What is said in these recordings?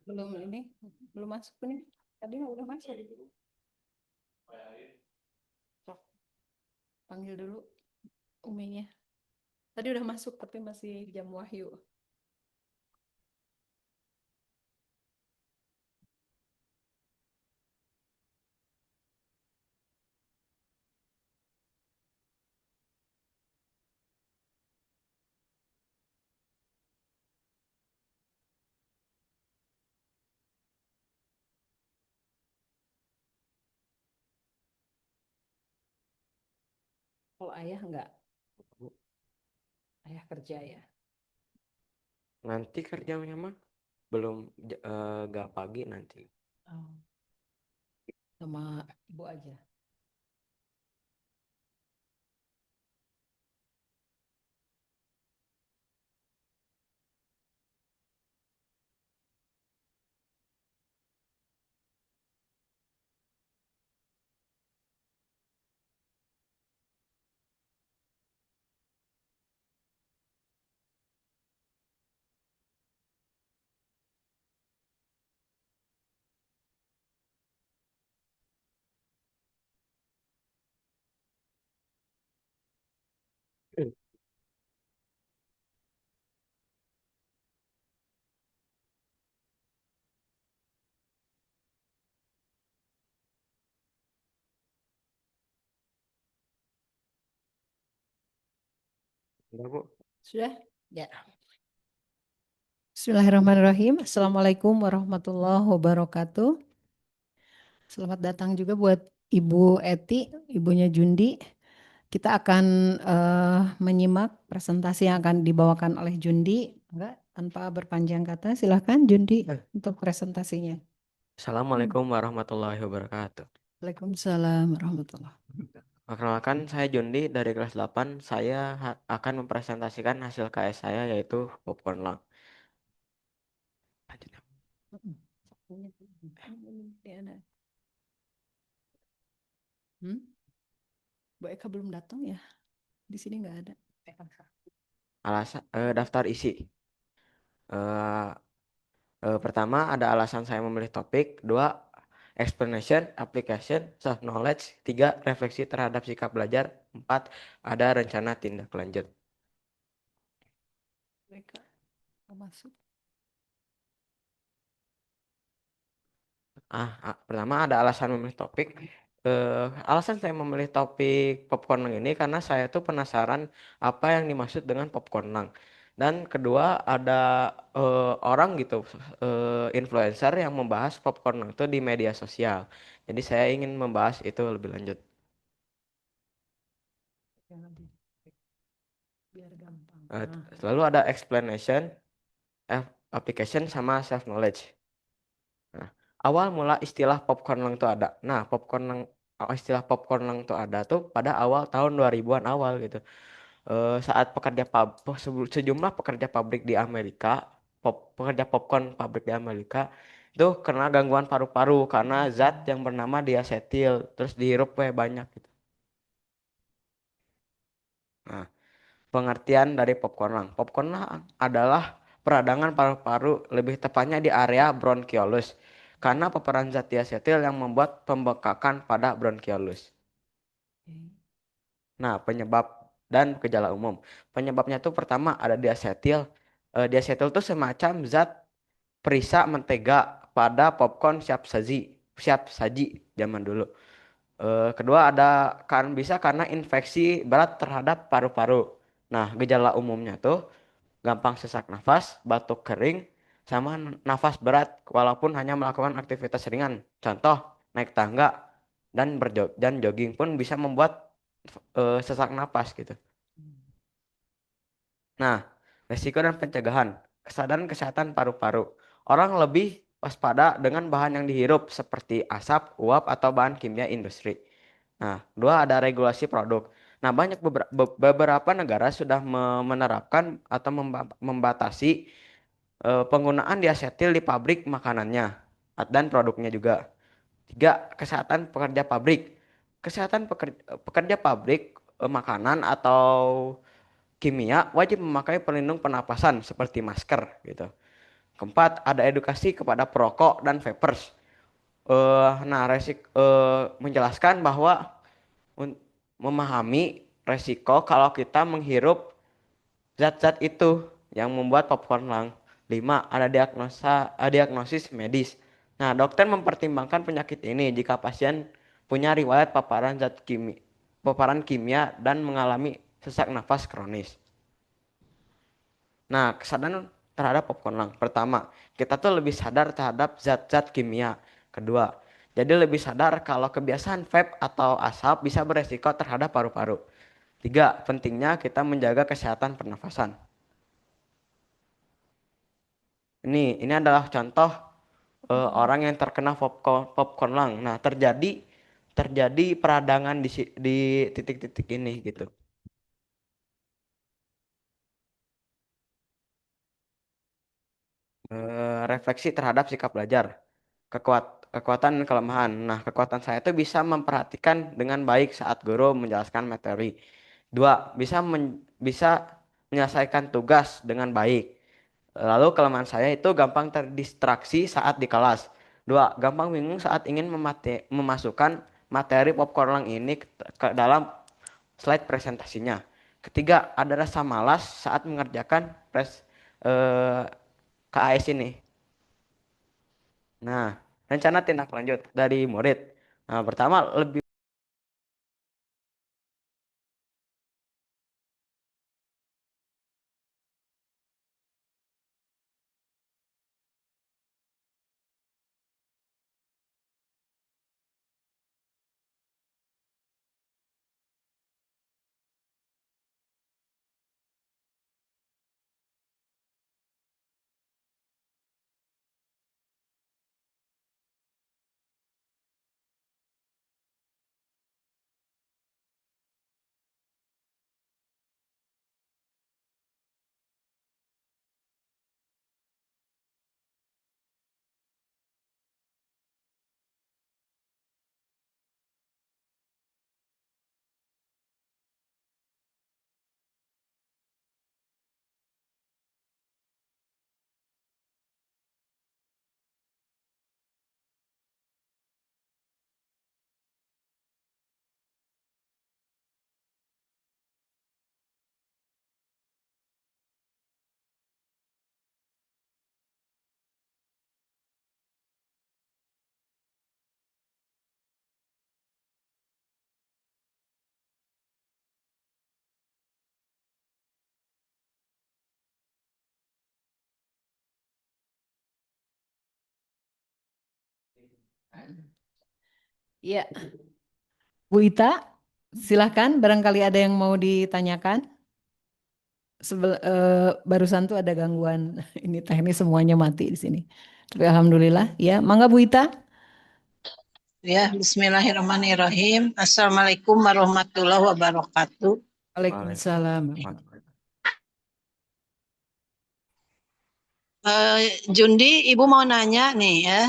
Belum ini, belum masuk nih. Tadi udah masuk. Sok, panggil dulu Uminya. Tadi udah masuk tapi masih jam wahyu. Kalau ayah enggak, ayah kerja ya. Nanti kerjanya mah belum gak pagi nanti. Oh, sama ibu aja. Enggak, Bu. Sudah? Ya. Bismillahirrahmanirrahim. Assalamualaikum warahmatullahi wabarakatuh. Selamat datang juga buat Ibu Eti, ibunya Jundi. Kita akan menyimak presentasi yang akan dibawakan oleh Jundi. Enggak, tanpa berpanjang kata, silahkan Jundi untuk presentasinya. Assalamualaikum warahmatullahi wabarakatuh. Waalaikumsalam warahmatullahi wabarakatuh. Perkenalkan, saya Jundi dari kelas 8. Saya akan mempresentasikan hasil KS saya yaitu popcorn lang. Lanjut, ya. Hmm? Bu Eka belum datang ya? Di sini nggak ada. Alasan daftar isi. Eh, Pertama ada alasan saya memilih topik. Dua, explanation, application, self knowledge. Tiga, refleksi terhadap sikap belajar. Empat, ada rencana tindak lanjut. Bu Eka mau masuk. Pertama ada alasan memilih topik. Alasan saya memilih topik popcorn lang ini karena saya tuh penasaran apa yang dimaksud dengan popcorn lang. Dan kedua ada orang gitu, influencer yang membahas popcorn lang itu di media sosial. Jadi saya ingin membahas itu lebih lanjut. Jangan di biar gampang. Eh, Nah, Selalu ada explanation, application sama self knowledge. Nah, awal mula istilah popcorn lang itu ada. Nah, istilah popcorn lang itu ada tuh pada awal tahun 2000-an awal gitu. Saat sejumlah pekerja pabrik di Amerika, pekerja popcorn pabrik di Amerika itu kena gangguan paru-paru karena zat yang bernama diasetil, terus dihirup banyak gitu. Nah, pengertian dari popcorn lung. Popcorn lung adalah peradangan paru-paru, lebih tepatnya di area bronkiolus, karena paparan zat diasetil yang membuat pembekakan pada bronkiolus. oke. Nah, penyebab dan gejala umum. Penyebabnya itu pertama ada diasetil. Diasetil itu semacam zat perisa mentega pada popcorn siap saji zaman dulu. Kedua ada kan bisa karena infeksi berat terhadap paru-paru. Nah, gejala umumnya tuh gampang sesak nafas, batuk kering, sama nafas berat walaupun hanya melakukan aktivitas ringan. Contoh, naik tangga dan jogging pun bisa membuat sesak napas gitu. Nah, resiko dan pencegahan. Kesadaran kesehatan paru-paru. Orang lebih waspada dengan bahan yang dihirup seperti asap, uap, atau bahan kimia industri. Nah, dua ada regulasi produk. Nah, beberapa negara sudah menerapkan atau membatasi penggunaan diasetil di pabrik makanannya dan produknya juga. Tiga, kesehatan pekerja pabrik. Kesehatan pekerja pabrik makanan atau kimia wajib memakai pelindung pernapasan seperti masker gitu. Keempat, ada edukasi kepada perokok dan vapers. Nah, menjelaskan bahwa memahami resiko kalau kita menghirup zat-zat itu yang membuat popcorn lung. 5. Ada diagnosis medis. Nah, dokter mempertimbangkan penyakit ini jika pasien punya riwayat paparan kimia dan mengalami sesak nafas kronis. Nah, kesadaran terhadap popcorn lung. Pertama, kita tuh lebih sadar terhadap zat-zat kimia. Kedua, jadi lebih sadar kalau kebiasaan vape atau asap bisa beresiko terhadap paru-paru. Tiga, pentingnya kita menjaga kesehatan pernafasan. Ini adalah contoh orang yang terkena popcorn lung. Nah, terjadi peradangan di titik-titik ini gitu. Refleksi terhadap sikap belajar, kekuatan dan kelemahan. Nah, kekuatan saya itu bisa memperhatikan dengan baik saat guru menjelaskan materi. Dua, bisa menyelesaikan tugas dengan baik. Lalu kelemahan saya itu gampang terdistraksi saat di kelas. Dua, gampang bingung saat ingin memasukkan materi popcorn ini ke dalam slide presentasinya. Ketiga, ada rasa malas saat mengerjakan eh, KAS ini. Nah, rencana tindak lanjut dari murid. Nah, pertama lebih Iya, Bu Ita, silahkan barangkali ada yang mau ditanyakan. Barusan tuh ada gangguan ini teknis semuanya mati di sini. Tapi alhamdulillah ya. Mangga Bu Ita. Ya, bismillahirrahmanirrahim. Assalamualaikum warahmatullahi wabarakatuh. Waalaikumsalam. Jundi, Ibu mau nanya nih ya.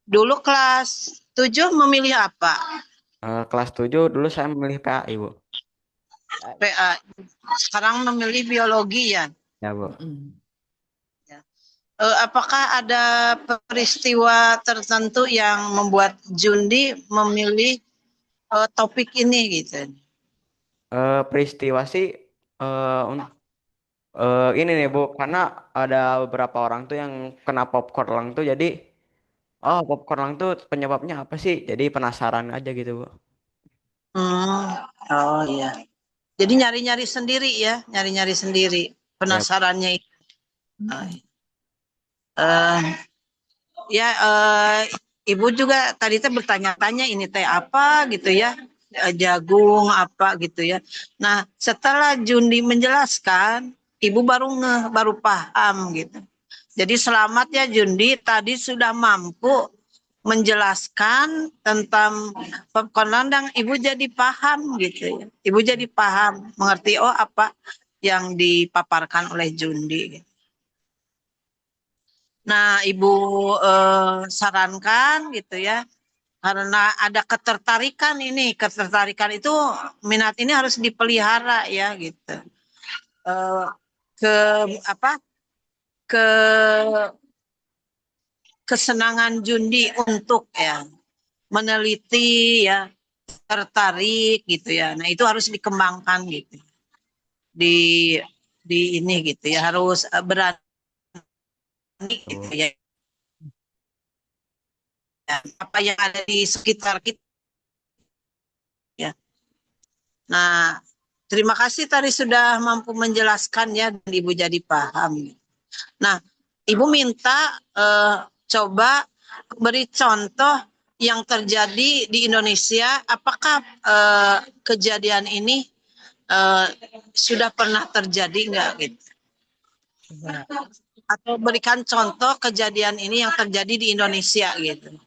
Dulu kelas 7 memilih apa? kelas 7 dulu saya memilih PA, Ibu. PA. Sekarang memilih biologi ya. Ya, Bu. Apakah ada peristiwa tertentu yang membuat Jundi memilih topik ini gitu? Peristiwa sih ini nih Bu, karena ada beberapa orang tuh yang kena popcorn lung tuh jadi oh popcorn lung tuh penyebabnya apa sih? Jadi penasaran aja gitu Bu. Oh iya. Jadi nyari-nyari sendiri ya, nyari-nyari sendiri Ya, penasarannya itu. Uh, ya, Ibu juga tadi teh bertanya-tanya ini teh apa gitu ya, jagung apa gitu ya. Nah, setelah Jundi menjelaskan, Ibu baru paham gitu. Jadi selamat ya Jundi, tadi sudah mampu menjelaskan tentang popcorn landang, Ibu jadi paham gitu ya. Ibu jadi paham, mengerti oh apa yang dipaparkan oleh Jundi. Nah, Ibu sarankan gitu ya, karena ada ketertarikan ini, ketertarikan itu minat ini harus dipelihara ya gitu. Ke apa? ke kesenangan Jundi untuk ya meneliti ya, tertarik gitu ya. Nah, itu harus dikembangkan gitu. Di ini gitu ya, harus berani gitu Tuh. ya. Apa yang ada di sekitar kita ya. Nah, terima kasih tadi sudah mampu menjelaskan ya dan Ibu jadi paham. Nah, Ibu minta coba beri contoh yang terjadi di Indonesia. Apakah kejadian ini sudah pernah terjadi enggak gitu? Coba. Atau berikan contoh kejadian ini yang terjadi di Indonesia gitu.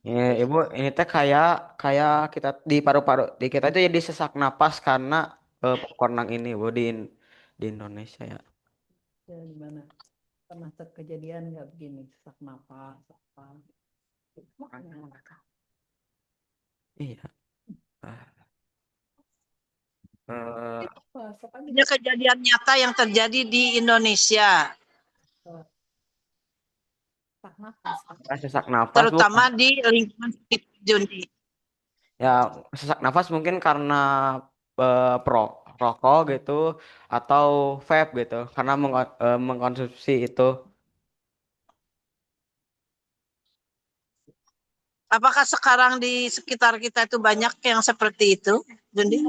Ya, Ibu, ini teh kayak kayak kita di paru-paru di kita itu jadi sesak napas karena popcorn ini, Bu, di Indonesia ya. Ya, gimana? Pernah kejadian nggak begini? Sesak napas, apa? Makanya nggak tahu. Iya. Eh, Wah, sok aja. Ada kejadian nyata yang terjadi di Indonesia, Sesak napas. sesak napas, Bu. terutama di lingkungan sekitar Jundi. Ya, sesak nafas mungkin karena rokok gitu atau vape gitu karena mengkonsumsi itu. Apakah sekarang di sekitar kita itu banyak yang seperti itu, Jundi?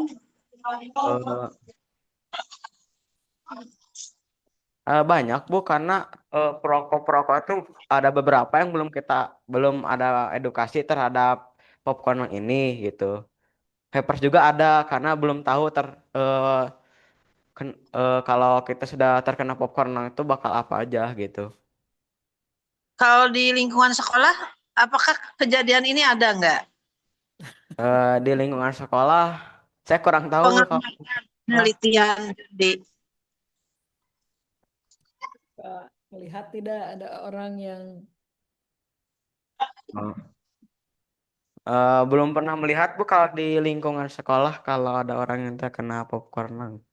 Eh, banyak, Bu, karena perokok-perokok itu ada beberapa yang belum ada edukasi terhadap popcorn yang ini gitu. Vapers juga ada karena belum tahu eh, kalau kita sudah terkena popcorn yang itu bakal apa aja gitu. Kalau di lingkungan sekolah, apakah kejadian ini ada nggak? Di lingkungan sekolah saya kurang tahu, Bu, kalau Pengamatan sekolah. penelitian Jundi. Melihat tidak ada orang yang Belum pernah melihat, Bu, kalau di lingkungan sekolah kalau ada orang yang terkena popcorn.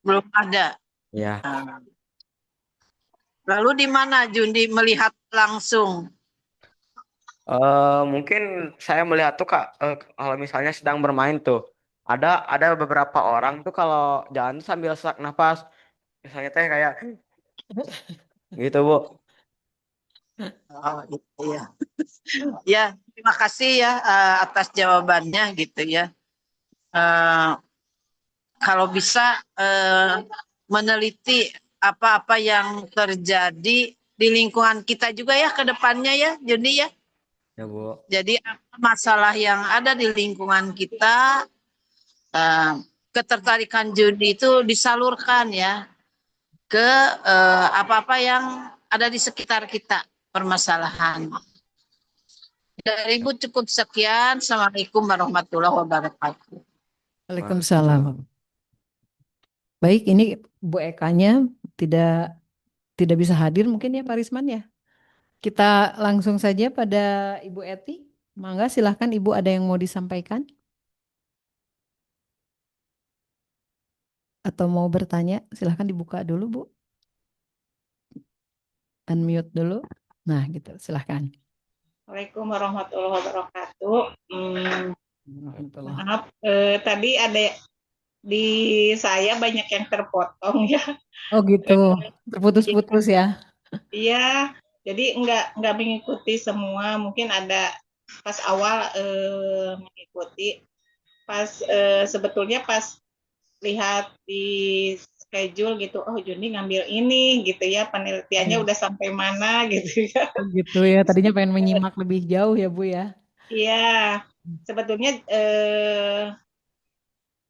Belum ada. Ya, Lalu di mana Jundi melihat langsung? mungkin saya melihat tuh, Kak, kalau misalnya sedang bermain tuh, ada beberapa orang tuh kalau jalan tuh sambil sesak nafas, misalnya teh kayak gitu, Bu. Oh, iya. Ya, terima kasih ya atas jawabannya gitu ya. Eh, Kalau bisa meneliti apa-apa yang terjadi di lingkungan kita juga ya ke depannya ya, jadi ya. Ya, Bu. Jadi apa masalah yang ada di lingkungan kita, eh, ketertarikan judi itu disalurkan ya ke apa-apa yang ada di sekitar kita permasalahan. Dari Ibu cukup sekian. Assalamualaikum warahmatullahi wabarakatuh. Waalaikumsalam. Baik, ini Bu Ekanya tidak tidak bisa hadir mungkin ya Pak Risman ya. Kita langsung saja pada Ibu Eti. Mangga silahkan Ibu ada yang mau disampaikan atau mau bertanya silahkan dibuka dulu Bu. Unmute dulu. Nah gitu silahkan. Assalamualaikum warahmatullahi wabarakatuh. Warahmatullah. Maaf, tadi ada di saya banyak yang terpotong ya. Oh gitu, terputus-putus ya. Iya, jadi nggak mengikuti semua. Mungkin ada pas awal mengikuti, pas sebetulnya pas lihat di schedule gitu, oh Juni ngambil ini gitu ya, penelitiannya Ya. udah sampai mana gitu ya. Oh gitu ya, tadinya pengen menyimak lebih jauh ya Bu ya. Iya, sebetulnya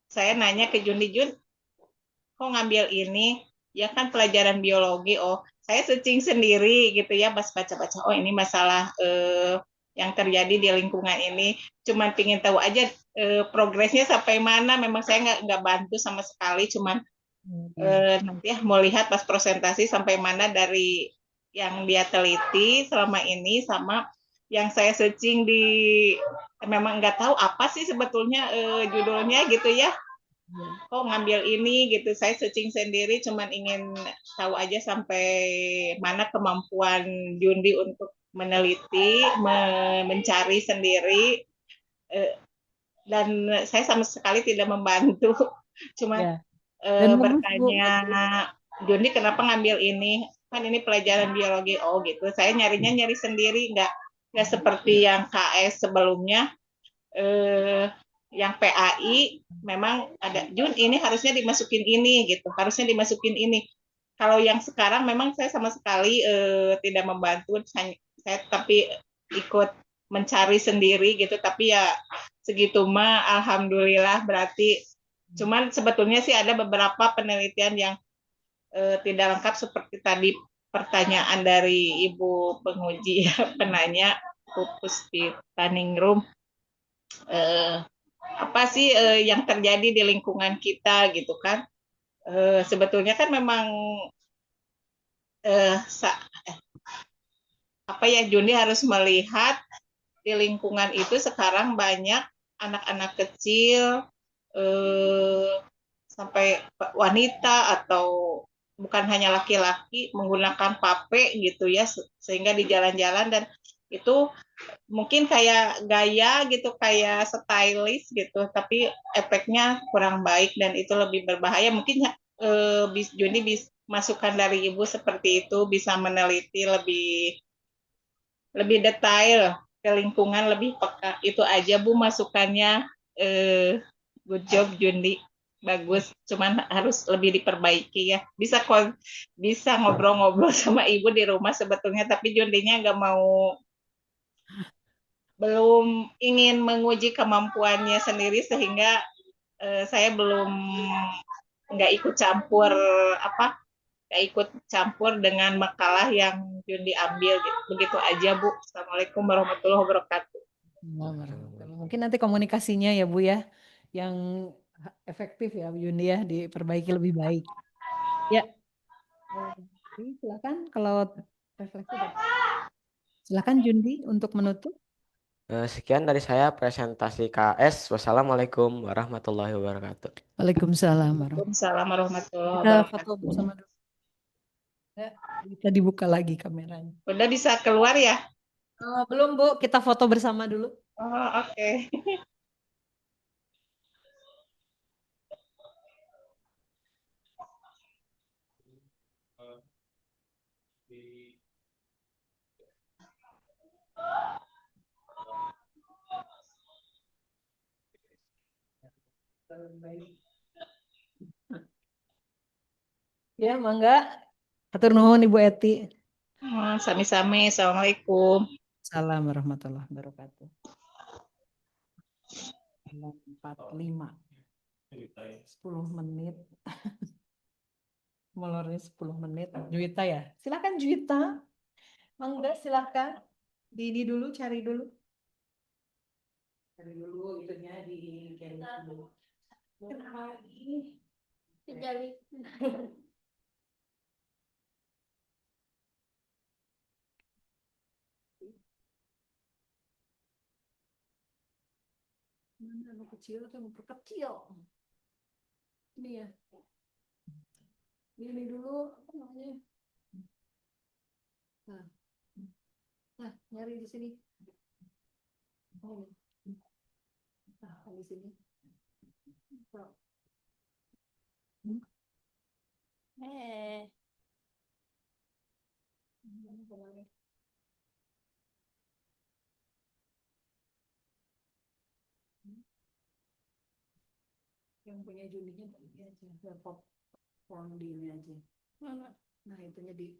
saya nanya ke Juni, Jun, kok ngambil ini? Ya kan pelajaran biologi. Oh, saya searching sendiri gitu ya, pas baca-baca. Oh, ini masalah yang terjadi di lingkungan ini. Cuman pingin tahu aja progresnya sampai mana. Memang saya nggak bantu sama sekali. Cuman nanti ya mau lihat pas presentasi sampai mana dari yang dia teliti selama ini sama yang saya searching di memang nggak tahu apa sih sebetulnya judulnya gitu ya. Iya. kok ngambil ini gitu. Saya searching sendiri cuman ingin tahu aja sampai mana kemampuan Jundi untuk meneliti, mencari sendiri, eh, dan saya sama sekali tidak membantu. Cuma Ya. Dan bagus Bu. bertanya, Jundi kenapa ngambil ini? Kan ini pelajaran biologi. Oh gitu. Saya nyari sendiri, nggak seperti yang KS sebelumnya. eh, yang PAI memang ada Jun ini harusnya dimasukin ini gitu, harusnya dimasukin ini. Kalau yang sekarang memang saya sama sekali tidak membantu, saya tapi ikut mencari sendiri gitu, tapi ya segitu mah alhamdulillah berarti. Cuman sebetulnya sih ada beberapa penelitian yang tidak lengkap seperti tadi pertanyaan dari Ibu penguji ya, penanya pupus di tanning room, eh, apa sih yang terjadi di lingkungan kita gitu kan. Sebetulnya kan memang eh, apa ya, Juni harus melihat di lingkungan itu sekarang banyak anak-anak kecil, eh, sampai wanita atau bukan hanya laki-laki menggunakan pape gitu ya, sehingga di jalan-jalan, dan itu mungkin kayak gaya gitu, kayak stylish gitu, tapi efeknya kurang baik dan itu lebih berbahaya. Mungkin Juni masukan dari Ibu seperti itu bisa meneliti lebih lebih detail ke lingkungan, lebih peka. Itu aja Bu masukannya. Eh, Good job Jundi. Bagus, cuman harus lebih diperbaiki ya. Bisa ngobrol-ngobrol sama Ibu di rumah sebetulnya, tapi Jundinya nggak mau, belum ingin menguji kemampuannya sendiri, sehingga saya belum nggak ikut campur, apa, nggak ikut campur dengan makalah yang Jundi ambil gitu. Begitu aja Bu. Assalamualaikum warahmatullahi wabarakatuh. Mungkin nanti komunikasinya ya Bu ya, yang efektif ya Bu Yundi ya, diperbaiki lebih baik. Ya, silakan kalau refleksi. Silakan Jundi untuk menutup. Sekian dari saya presentasi KS. Wassalamualaikum warahmatullahi wabarakatuh. Waalaikumsalam warahmatullahi. Waalaikumsalam warahmatullahi Kita foto wabarakatuh. bersama dulu. Ya, bisa dibuka lagi kameranya. Udah bisa keluar ya? Belum Bu, kita foto bersama dulu. Oh, oke. Ya, mangga. Atur nuhun Ibu Eti. Sami-sami. Assalamualaikum. Salam warahmatullahi wabarakatuh. 45. 10 menit. Molornya 10 menit. Juwita ya? Silakan Juwita. Mangga silakan. Di ini dulu, cari dulu. Cari dulu itunya di galeri dulu. Kenapa ini? Jadi. Mana anu kecil atau anu perkecil? Ini ya. Ini dulu apa namanya? Nah, nah nyari di sini. Oh, nah di sini. Hmm. Eh. Yang punya Juninya tadi aja, pop di ini aja. Mana? Nah itunya di